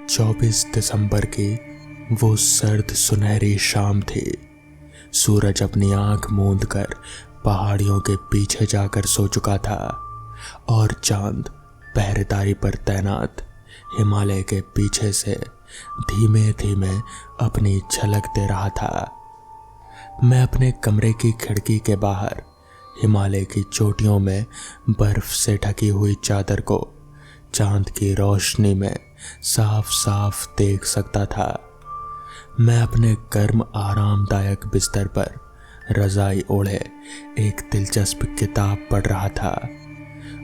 24 दिसंबर की वो सर्द सुनहरी शाम थी। सूरज अपनी आंख मूंद कर पहाड़ियों के पीछे जाकर सो चुका था और चांद पहरेदारी पर तैनात हिमालय के पीछे से धीमे धीमे अपनी झलक दे रहा था। मैं अपने कमरे की खिड़की के बाहर हिमालय की चोटियों में बर्फ से ढकी हुई चादर को चांद की रोशनी में साफ साफ देख सकता था। मैं अपने गर्म आरामदायक बिस्तर पर रजाई ओढ़े एक दिलचस्प किताब पढ़ रहा था।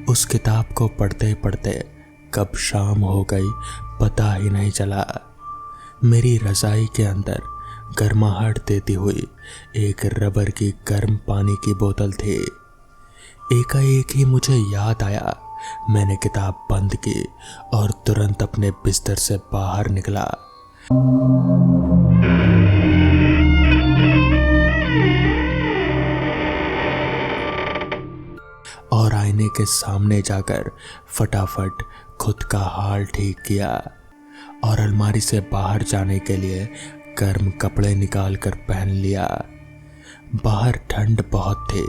उस किताब को पढ़ते पढ़ते कब शाम हो गई पता ही नहीं चला। मेरी रजाई के अंदर गर्माहट देती हुई एक रबर की गर्म पानी की बोतल थी। एकाएक ही मुझे याद आया। मैंने किताब बंद की और तुरंत अपने बिस्तर से बाहर निकला। और आईने के सामने जाकर फटाफट खुद का हाल ठीक किया और अलमारी से बाहर जाने के लिए गर्म कपड़े निकाल कर पहन लिया। बाहर ठंड बहुत थी,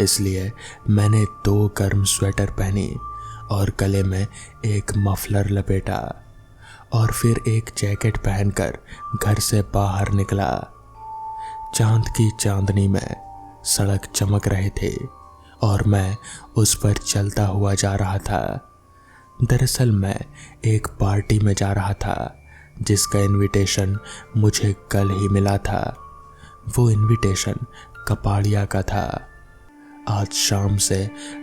इसलिए मैंने 2 गर्म स्वेटर पहनी और गले में एक मफलर लपेटा और फिर एक जैकेट पहनकर घर से बाहर निकला। चांद की चांदनी में सड़क चमक रहे थे और मैं उस पर चलता हुआ जा रहा था। दरअसल मैं एक पार्टी में जा रहा था जिसका इनविटेशन मुझे कल ही मिला था। वो इनविटेशन कपाड़िया का था। आज शाम से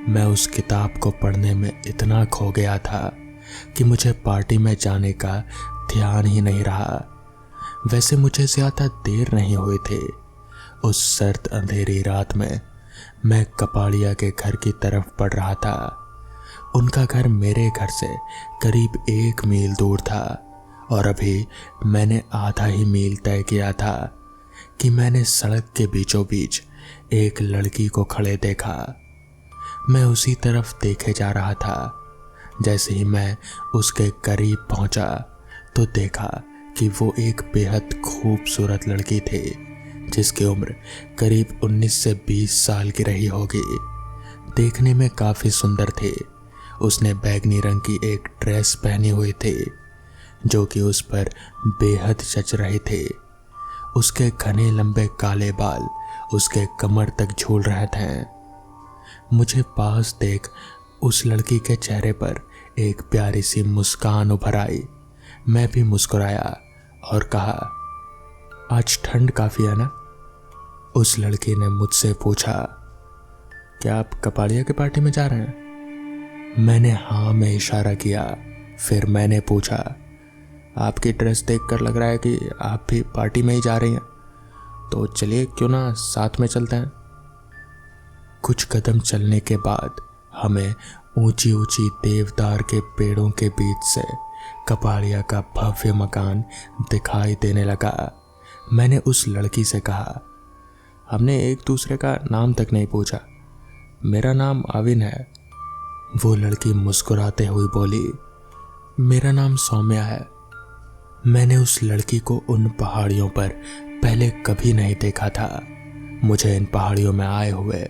मैं उस किताब को पढ़ने में इतना खो गया था कि मुझे पार्टी में जाने का ध्यान ही नहीं रहा। वैसे मुझे ज़्यादा देर नहीं हुई थी। उस सर्द अंधेरी रात में मैं कपाड़िया के घर की तरफ बढ़ रहा था। उनका घर मेरे घर से करीब 1 मील दूर था और अभी मैंने आधा ही मील तय किया था कि मैंने सड़क के बीचों बीच एक लड़की को खड़े देखा। मैं उसी तरफ देखे जा रहा था। जैसे ही मैं उसके करीब पहुंचा तो देखा कि वो एक बेहद खूबसूरत लड़की थी जिसकी उम्र करीब 19 से 20 साल की रही होगी। देखने में काफ़ी सुंदर थी। उसने बैगनी रंग की एक ड्रेस पहनी हुई थी जो कि उस पर बेहद जच रहे थे। उसके घने लंबे काले बाल उसके कमर तक झूल रहे थे। मुझे पास देख उस लड़की के चेहरे पर एक प्यारी सी मुस्कान उभर आई। मैं भी मुस्कुराया और कहा, आज ठंड काफ़ी है ना? उस लड़की ने मुझसे पूछा, क्या आप कपाड़िया की पार्टी में जा रहे हैं? मैंने हाँ में इशारा किया। फिर मैंने पूछा, आपकी ड्रेस देखकर लग रहा है कि आप भी पार्टी में ही जा रही हैं, तो चलिए क्यों ना साथ में चलते हैं। कुछ कदम चलने के बाद हमें ऊंची ऊंची देवदार के पेड़ों के बीच से कपाड़िया का भव्य मकान दिखाई देने लगा। मैंने उस लड़की से कहा, हमने एक दूसरे का नाम तक नहीं पूछा। मेरा नाम अविन है। वो लड़की मुस्कुराते हुए बोली, मेरा नाम सौम्या है। मैंने उस लड़की को उन पहाड़ियों पर पहले कभी नहीं देखा था। मुझे इन पहाड़ियों में आए हुए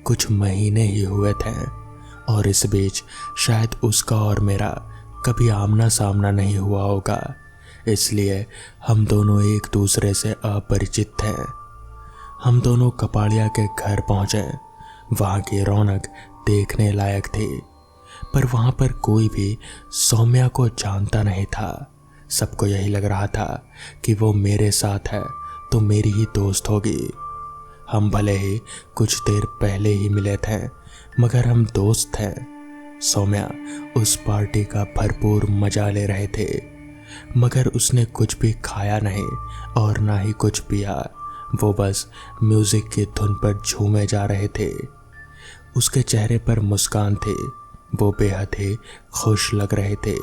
कुछ महीने ही हुए थे और इस बीच शायद उसका और मेरा कभी आमना सामना नहीं हुआ होगा, इसलिए हम दोनों एक दूसरे से अपरिचित थे। हम दोनों कपाड़िया के घर पहुंचे। वहाँ की रौनक देखने लायक थी, पर वहाँ पर कोई भी सौम्या को जानता नहीं था। सबको यही लग रहा था कि वो मेरे साथ है तो मेरी ही दोस्त होगी। हम भले ही कुछ देर पहले ही मिले थे, मगर हम दोस्त थे। सौम्या उस पार्टी का भरपूर मजा ले रहे थे, मगर उसने कुछ भी खाया नहीं और ना ही कुछ पिया। वो बस म्यूजिक की धुन पर झूमे जा रहे थे। उसके चेहरे पर मुस्कान थी। वो बेहद ही खुश लग रहे थे।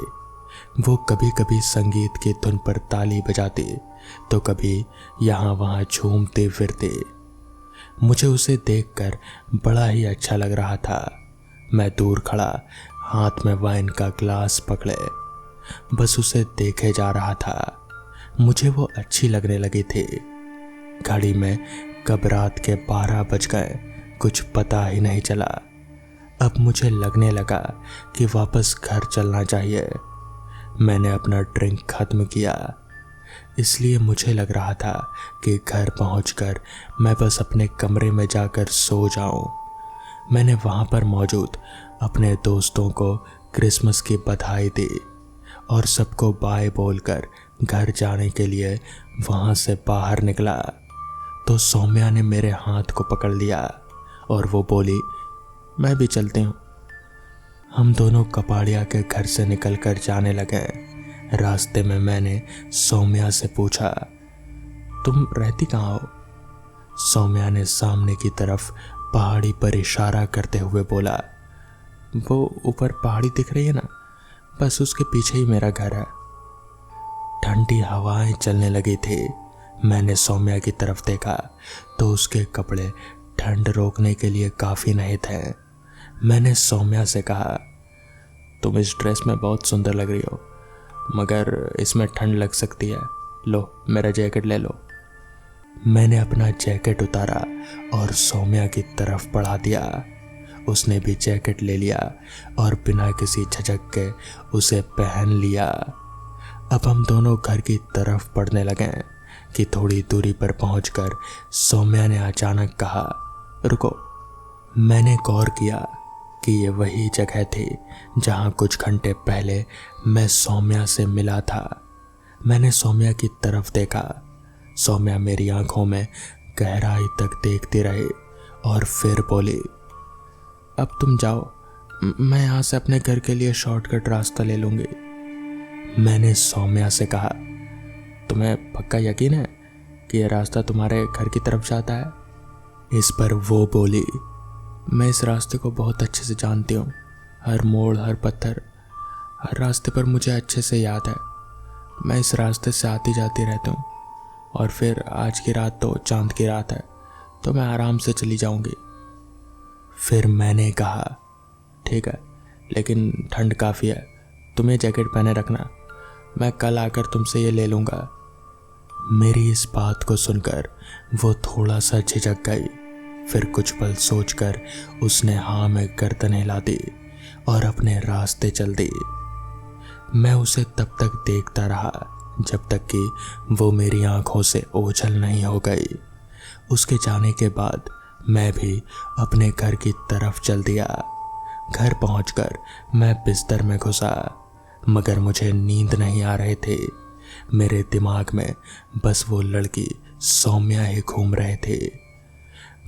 वो कभी कभी संगीत की धुन पर ताली बजाते तो कभी यहाँ वहाँ झूमते फिरते। मुझे उसे देखकर बड़ा ही अच्छा लग रहा था। मैं दूर खड़ा हाथ में वाइन का ग्लास पकड़े बस उसे देखे जा रहा था। मुझे वो अच्छी लगने लगी थी। घड़ी में कब रात के 12 बज गए कुछ पता ही नहीं चला। अब मुझे लगने लगा कि वापस घर चलना चाहिए। मैंने अपना ड्रिंक खत्म किया, इसलिए मुझे लग रहा था कि घर पहुंचकर मैं बस अपने कमरे में जाकर सो जाऊं। मैंने वहां पर मौजूद अपने दोस्तों को क्रिसमस की बधाई दी और सबको बाय बोलकर घर जाने के लिए वहां से बाहर निकला तो सौम्या ने मेरे हाथ को पकड़ लिया और वो बोली, मैं भी चलती हूँ। हम दोनों कपाड़िया के घर से निकलकर जाने लगे। रास्ते में मैंने सौम्या से पूछा, तुम रहती कहाँ हो? सौम्या ने सामने की तरफ पहाड़ी पर इशारा करते हुए बोला, वो ऊपर पहाड़ी दिख रही है ना, बस उसके पीछे ही मेरा घर है। ठंडी हवाएं चलने लगी थी। मैंने सौम्या की तरफ देखा तो उसके कपड़े ठंड रोकने के लिए काफ़ी नहीं थे। मैंने सौम्या से कहा, तुम इस ड्रेस में बहुत सुंदर लग रही हो, मगर इसमें ठंड लग सकती है, लो मेरा जैकेट ले लो। मैंने अपना जैकेट उतारा और सौम्या की तरफ बढ़ा दिया। उसने भी जैकेट ले लिया और बिना किसी झिझक के उसे पहन लिया। अब हम दोनों घर की तरफ बढ़ने लगे कि थोड़ी दूरी पर पहुंचकर सौम्या ने अचानक कहा, रुको। मैंने गौर किया कि ये वही जगह थी जहां कुछ घंटे पहले मैं सौम्या से मिला था। मैंने सौम्या की तरफ देखा। सौम्या मेरी आंखों में गहराई तक देखती रही और फिर बोली, अब तुम जाओ, मैं यहाँ से अपने घर के लिए शॉर्टकट रास्ता ले लूँगी। मैंने सौम्या से कहा, तुम्हें पक्का यकीन है कि यह रास्ता तुम्हारे घर की तरफ जाता है? इस पर वो बोली, मैं इस रास्ते को बहुत अच्छे से जानती हूँ। हर मोड़, हर पत्थर, हर रास्ते पर मुझे अच्छे से याद है। मैं इस रास्ते से आती जाती रहती हूँ और फिर आज की रात तो चांद की रात है, तो मैं आराम से चली जाऊँगी। फिर मैंने कहा, ठीक है, लेकिन ठंड काफ़ी है, तुम्हें जैकेट पहने रखना, मैं कल आकर तुमसे ये ले लूँगा। मेरी इस बात को सुनकर वो थोड़ा सा झिझक गई। फिर कुछ पल सोचकर उसने हाँ में गर्दन हिला दी और अपने रास्ते चल दी। मैं उसे तब तक देखता रहा जब तक कि वो मेरी आंखों से ओझल नहीं हो गई। उसके जाने के बाद मैं भी अपने घर की तरफ चल दिया। घर पहुंचकर मैं बिस्तर में घुसा, मगर मुझे नींद नहीं आ रही थी। मेरे दिमाग में बस वो लड़की सौम्या ही घूम रहे थे।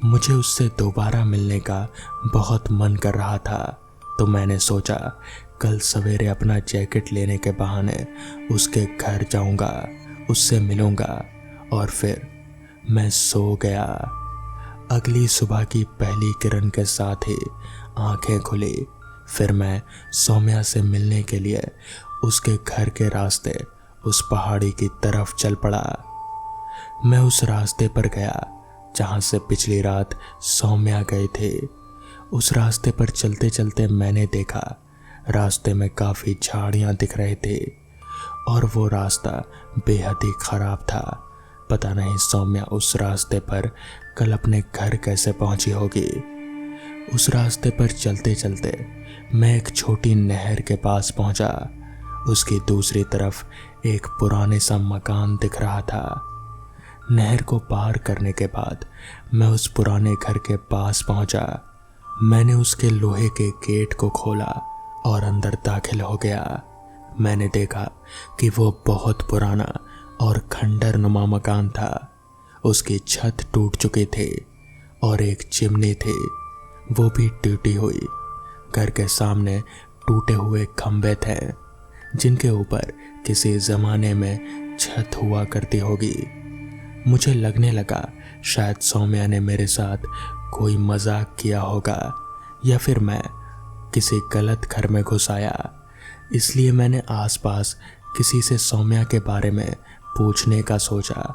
मुझे उससे दोबारा मिलने का बहुत मन कर रहा था, तो मैंने सोचा कल सवेरे अपना जैकेट लेने के बहाने उसके घर जाऊंगा, उससे मिलूंगा और फिर मैं सो गया। अगली सुबह की पहली किरण के साथ ही आंखें खुली। फिर मैं सौम्या से मिलने के लिए उसके घर के रास्ते उस पहाड़ी की तरफ चल पड़ा। मैं उस रास्ते पर गया जहां से पिछली रात सौम्या गए थे। उस रास्ते पर चलते चलते मैंने देखा रास्ते में काफ़ी झाड़ियाँ दिख रहे थे और वो रास्ता बेहद ही खराब था। पता नहीं सौम्या उस रास्ते पर कल अपने घर कैसे पहुंची होगी। उस रास्ते पर चलते चलते मैं एक छोटी नहर के पास पहुंचा। उसकी दूसरी तरफ एक पुराने सा मकान दिख रहा था। नहर को पार करने के बाद मैं उस पुराने घर के पास पहुंचा। मैंने उसके लोहे के गेट को खोला और अंदर दाखिल हो गया। मैंने देखा कि वो बहुत पुराना और खंडर नुमा मकान था। उसकी छत टूट चुकी थी और एक चिमनी थी, वो भी टूटी हुई। घर के सामने टूटे हुए खंभे थे जिनके ऊपर किसी जमाने में छत हुआ करती होगी। मुझे लगने लगा शायद सौम्या ने मेरे साथ कोई मजाक किया होगा या फिर मैं किसी गलत घर में घुस आया। इसलिए मैंने आसपास किसी से सौम्या के बारे में पूछने का सोचा।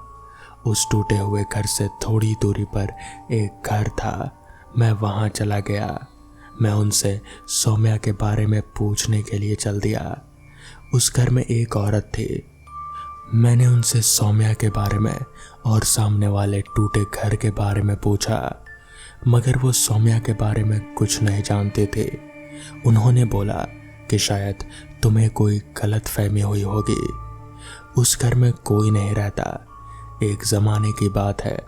उस टूटे हुए घर से थोड़ी दूरी पर एक घर था। मैं वहां चला गया। मैं उनसे सौम्या के बारे में पूछने के लिए चल दिया। उस घर में एक औरत थी। मैंने उनसे सौम्या के बारे में और सामने वाले टूटे घर के बारे में पूछा, मगर वो सौम्या के बारे में कुछ नहीं जानते थे। उन्होंने बोला कि शायद तुम्हें कोई गलत फहमी हुई होगी, उस घर में कोई नहीं रहता। एक ज़माने की बात है,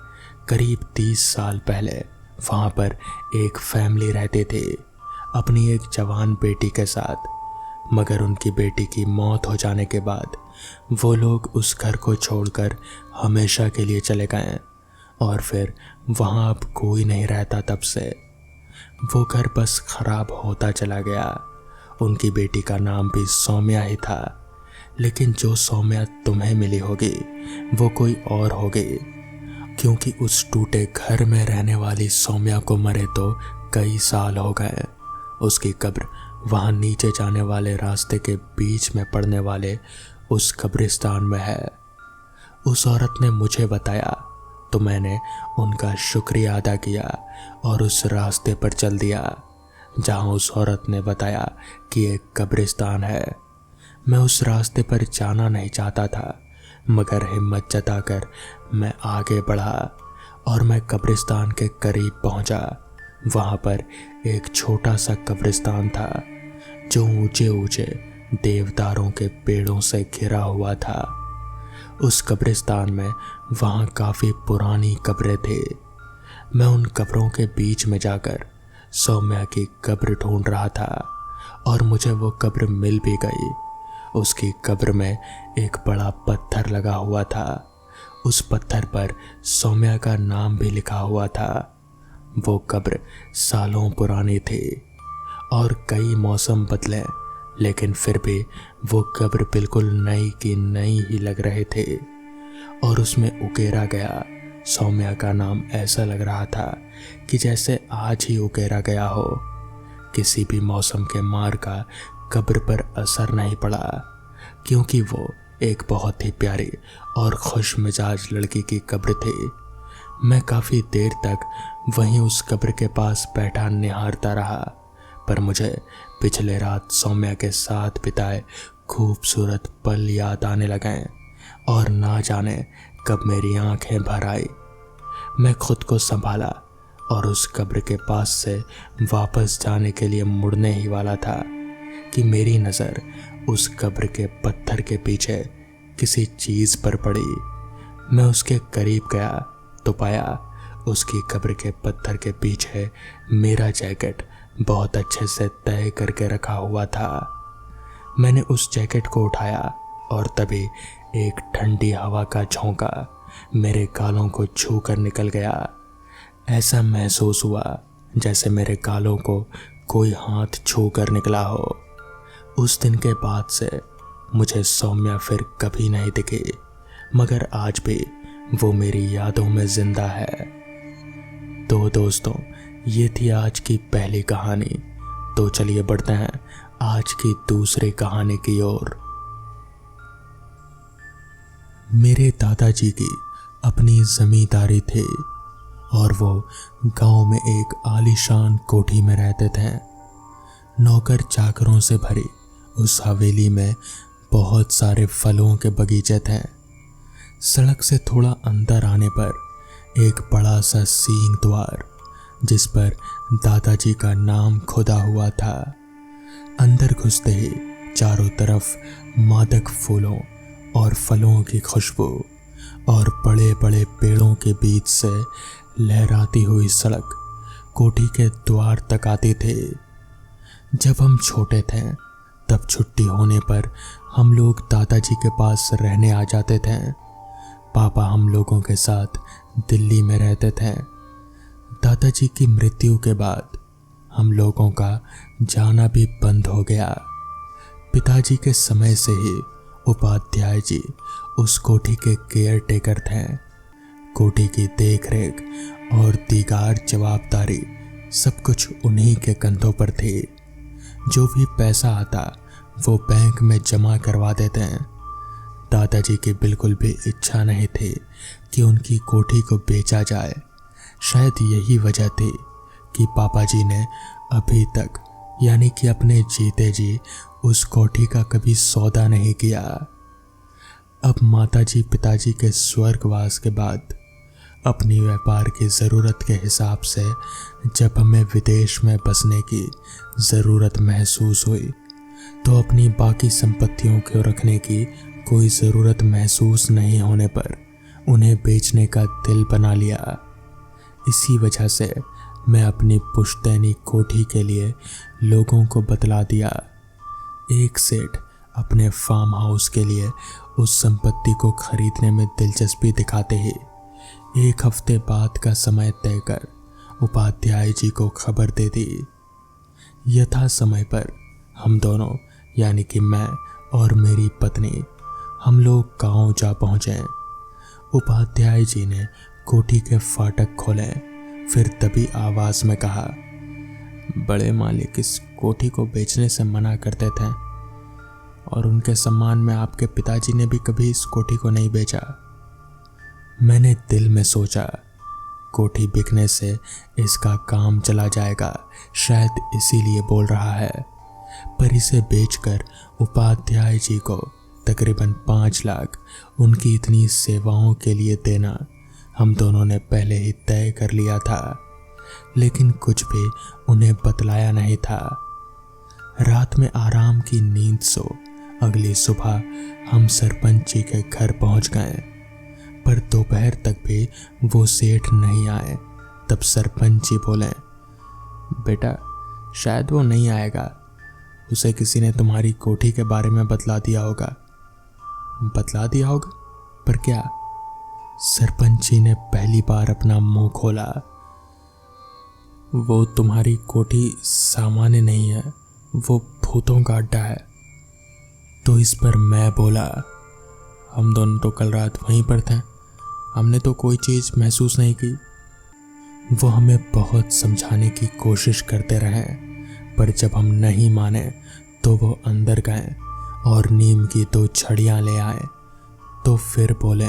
करीब 30 साल पहले वहाँ पर एक फैमिली रहते थे अपनी एक जवान बेटी के साथ। मगर उनकी बेटी की मौत हो जाने के बाद वो लोग उस घर को छोड़कर हमेशा के लिए चले गए और फिर वहाँ अब कोई नहीं रहता। तब से वो घर बस खराब होता चला गया। उनकी बेटी का नाम भी सौम्या ही था, लेकिन जो सौम्या तुम्हें मिली होगी वो कोई और होगी, क्योंकि उस टूटे घर में रहने वाली सौम्या को मरे तो कई साल हो गए। उसकी कब्र वहाँ नीचे जाने वाले रास्ते के बीच में पड़ने वाले उस कब्रिस्तान में है। उस औरत ने मुझे बताया तो मैंने उनका शुक्रिया अदा किया और उस रास्ते पर चल दिया जहाँ उस औरत ने बताया कि एक कब्रिस्तान है। मैं उस रास्ते पर जाना नहीं चाहता था, मगर हिम्मत जताकर मैं आगे बढ़ा और मैं कब्रिस्तान के करीब पहुंचा। वहाँ पर एक छोटा सा कब्रिस्तान था जो ऊंचे ऊंचे देवदारों के पेड़ों से घिरा हुआ था। उस कब्रिस्तान में वहाँ काफ़ी पुरानी कब्रें थे। मैं उन कब्रों के बीच में जाकर सौम्या की कब्र ढूंढ रहा था और मुझे वो कब्र मिल भी गई। उसकी कब्र में एक बड़ा पत्थर लगा हुआ था। उस पत्थर पर सौम्या का नाम भी लिखा हुआ था। वो कब्र सालों पुरानी थी और कई मौसम बदले, लेकिन फिर भी वो कब्र बिल्कुल नई की नई ही लग रहे थे और उसमें उकेरा गया सौम्या का नाम ऐसा लग रहा था कि जैसे आज ही उकेरा गया हो। किसी भी मौसम के मार का कब्र पर असर नहीं पड़ा, क्योंकि वो एक बहुत ही प्यारी और खुश मिजाज लड़की की कब्र थी। मैं काफ़ी देर तक वहीं उस कब्र के पास बैठा निहारता रहा, पर मुझे पिछले रात सौम्या के साथ बिताए खूबसूरत पल याद आने लगे और ना जाने कब मेरी आंखें भर आई। मैं खुद को संभाला और उस कब्र के पास से वापस जाने के लिए मुड़ने ही वाला था कि मेरी नज़र उस कब्र के पत्थर के पीछे किसी चीज़ पर पड़ी। मैं उसके करीब गया तो पाया उसकी कब्र के पत्थर के पीछे मेरा जैकेट बहुत अच्छे से तय करके रखा हुआ था। मैंने उस जैकेट को उठाया और तभी एक ठंडी हवा का झोंका मेरे गालों को छू कर निकल गया। ऐसा महसूस हुआ जैसे मेरे गालों को कोई हाथ छू कर निकला हो। उस दिन के बाद से मुझे सौम्या फिर कभी नहीं दिखी, मगर आज भी वो मेरी यादों में जिंदा है। तो दोस्तों, ये थी आज की पहली कहानी। तो चलिए बढ़ते हैं आज की दूसरी कहानी की ओर। मेरे दादाजी की अपनी जमींदारी थी और वो गांव में एक आलीशान कोठी में रहते थे। नौकर चाकरों से भरी उस हवेली में बहुत सारे फलों के बगीचे थे। सड़क से थोड़ा अंदर आने पर एक बड़ा सा सींग द्वार, जिस पर दादाजी का नाम खुदा हुआ था। अंदर घुसते ही चारों तरफ मादक फूलों और फलों की खुशबू और बड़े बड़े पेड़ों के बीच से लहराती हुई सड़क कोठी के द्वार तक आती थी। जब हम छोटे थे तब छुट्टी होने पर हम लोग दादाजी के पास रहने आ जाते थे। पापा हम लोगों के साथ दिल्ली में रहते थे। दादाजी की मृत्यु के बाद हम लोगों का जाना भी बंद हो गया। पिताजी के समय से ही उपाध्याय जी उस कोठी के केयर टेकर थे। कोठी की देखरेख और दीगार जवाबदारी सब कुछ उन्हीं के कंधों पर थी। जो भी पैसा आता वो बैंक में जमा करवा देते हैं। दादाजी की बिल्कुल भी इच्छा नहीं थी कि उनकी कोठी को बेचा जाए। शायद यही वजह थी कि पापा जी ने अभी तक यानी कि अपने जीते जी उस कोठी का कभी सौदा नहीं किया। अब माताजी पिताजी के स्वर्गवास के बाद अपनी व्यापार की ज़रूरत के हिसाब से जब हमें विदेश में बसने की ज़रूरत महसूस हुई तो अपनी बाकी संपत्तियों को रखने की कोई ज़रूरत महसूस नहीं होने पर उन्हें बेचने का दिल बना लिया। इसी वजह से मैं अपनी पुश्तैनी कोठी के लिए लोगों को बतला दिया। एक सेठ अपने फार्म हाउस के लिए उस संपत्ति को खरीदने में दिलचस्पी दिखाते ही एक हफ्ते बाद का समय तय कर उपाध्याय जी को खबर दे दी। यथा समय पर हम दोनों यानी कि मैं और मेरी पत्नी हम लोग गांव जा पहुंचे। उपाध्याय जी ने कोठी के फाटक खोले, फिर तभी आवाज में कहा, बड़े मालिक इस कोठी को बेचने से मना करते थे और उनके सम्मान में आपके पिताजी ने भी कभी इस कोठी को नहीं बेचा। मैंने दिल में सोचा, कोठी बिकने से इसका काम चला जाएगा, शायद इसीलिए बोल रहा है। पर इसे बेचकर उपाध्याय जी को तकरीबन 5 लाख उनकी इतनी सेवाओं के लिए देना हम दोनों ने पहले ही तय कर लिया था, लेकिन कुछ भी उन्हें बतलाया नहीं था। रात में आराम की नींद सो अगली सुबह हम सरपंच जी के घर पहुंच गए, पर दोपहर तक भी वो सेठ नहीं आए। तब सरपंच जी बोले, बेटा शायद वो नहीं आएगा, उसे किसी ने तुम्हारी कोठी के बारे में बतला दिया होगा। बतला दिया होगा? पर क्या? सरपंच जी ने पहली बार अपना मुंह खोला। वो तुम्हारी कोठी सामान्य नहीं है, वो भूतों का अड्डा है। तो इस पर मैं बोला, हम दोनों तो कल रात वहीं पर थे, हमने तो कोई चीज़ महसूस नहीं की। वो हमें बहुत समझाने की कोशिश करते रहे, पर जब हम नहीं माने तो वो अंदर गए और नीम की 2 छड़ियाँ ले आए। तो फिर बोले,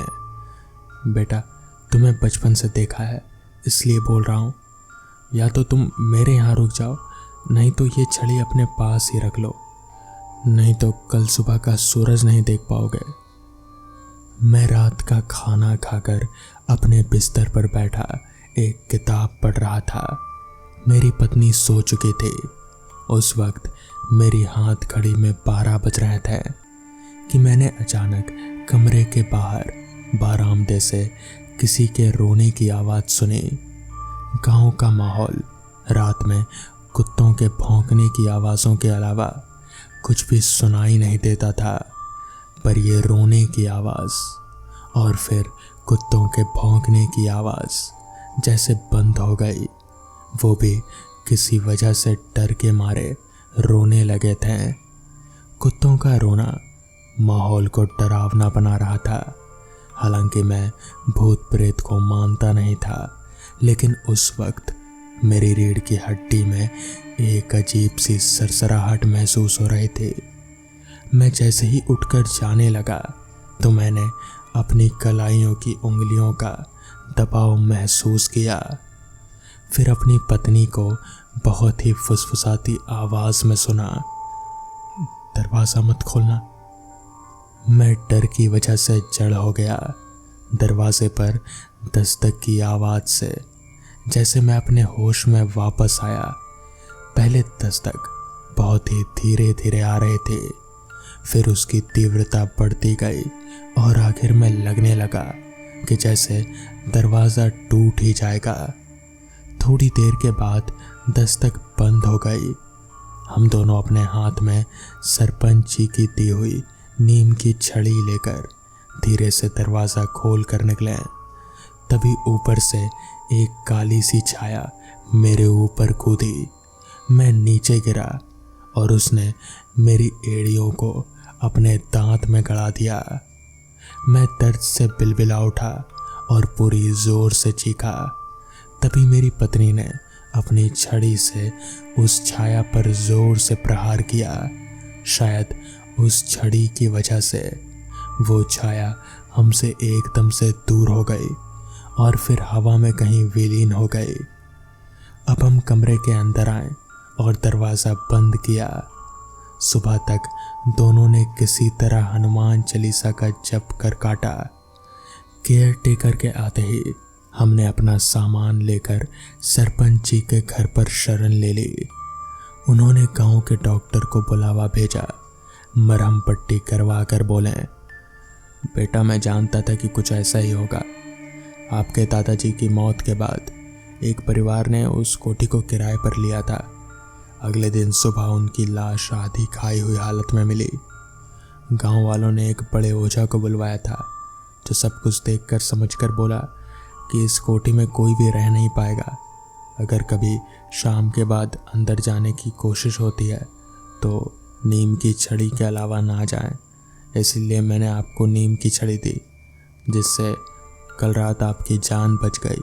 बेटा तुम्हें बचपन से देखा है इसलिए बोल रहा हूँ, या तो तुम मेरे यहाँ रुक जाओ, नहीं तो ये छड़ी अपने पास ही रख लो, नहीं तो कल सुबह का सूरज नहीं देख पाओगे। मैं रात का खाना खाकर अपने बिस्तर पर बैठा एक किताब पढ़ रहा था। मेरी पत्नी सो चुकी थी। उस वक्त मेरी हाथ घड़ी में 12 बज रहे थे कि मैंने अचानक कमरे के बाहर बारामदे से किसी के रोने की आवाज़ सुनी। गांव का माहौल, रात में कुत्तों के भौंकने की आवाज़ों के अलावा कुछ भी सुनाई नहीं देता था, पर यह रोने की आवाज़ और फिर कुत्तों के भौंकने की आवाज़ जैसे बंद हो गई। वो भी किसी वजह से डर के मारे रोने लगे थे। कुत्तों का रोना माहौल को डरावना बना रहा था। हालांकि मैं भूत प्रेत को मानता नहीं था, लेकिन उस वक्त मेरी रीढ़ की हड्डी में एक अजीब सी सरसराहट महसूस हो रही थी। मैं जैसे ही उठकर जाने लगा तो मैंने अपनी कलाइयों की उंगलियों का दबाव महसूस किया। फिर अपनी पत्नी को बहुत ही फुसफुसाती आवाज़ में सुना, दरवाज़ा मत खोलना। मैं डर की वजह से जड़ हो गया। दरवाजे पर दस्तक की आवाज़ से जैसे मैं अपने होश में वापस आया। पहले दस्तक बहुत ही धीरे धीरे आ रहे थे, फिर उसकी तीव्रता बढ़ती गई और आखिर में लगने लगा कि जैसे दरवाज़ा टूट ही जाएगा। थोड़ी देर के बाद दस्तक बंद हो गई। हम दोनों अपने हाथ में सरपंच जी की दी हुई नीम की छड़ी लेकर धीरे से दरवाज़ा खोल कर निकले। तभी ऊपर से एक काली सी छाया मेरे ऊपर कूदी। मैं नीचे गिरा और उसने मेरी एड़ियों को अपने दांत में गड़ा दिया। मैं दर्द से बिलबिला उठा और पूरी जोर से चीखा। तभी मेरी पत्नी ने अपनी छड़ी से उस छाया पर जोर से प्रहार किया। शायद उस छड़ी की वजह से वो छाया हमसे एकदम से दूर हो गई और फिर हवा में कहीं विलीन हो गई। अब हम कमरे के अंदर आए और दरवाज़ा बंद किया। सुबह तक दोनों ने किसी तरह हनुमान चालीसा का जप कर काटा। केयर टेकर के आते ही हमने अपना सामान लेकर सरपंच जी के घर पर शरण ले ली। उन्होंने गांव के डॉक्टर को बुलावा भेजा। मरहम पट्टी करवा कर बोले, बेटा मैं जानता था कि कुछ ऐसा ही होगा। आपके दादाजी की मौत के बाद एक परिवार ने उस कोठी को किराए पर लिया था। अगले दिन सुबह उनकी लाश आधी खाई हुई हालत में मिली। गांव वालों ने एक बड़े ओझा को बुलवाया था, जो सब कुछ देखकर समझकर बोला कि इस कोठी में कोई भी रह नहीं पाएगा। अगर कभी शाम के बाद अंदर जाने की कोशिश होती है तो नीम की छड़ी के अलावा ना जाएं। इसलिए मैंने आपको नीम की छड़ी दी, जिससे कल रात आपकी जान बच गई।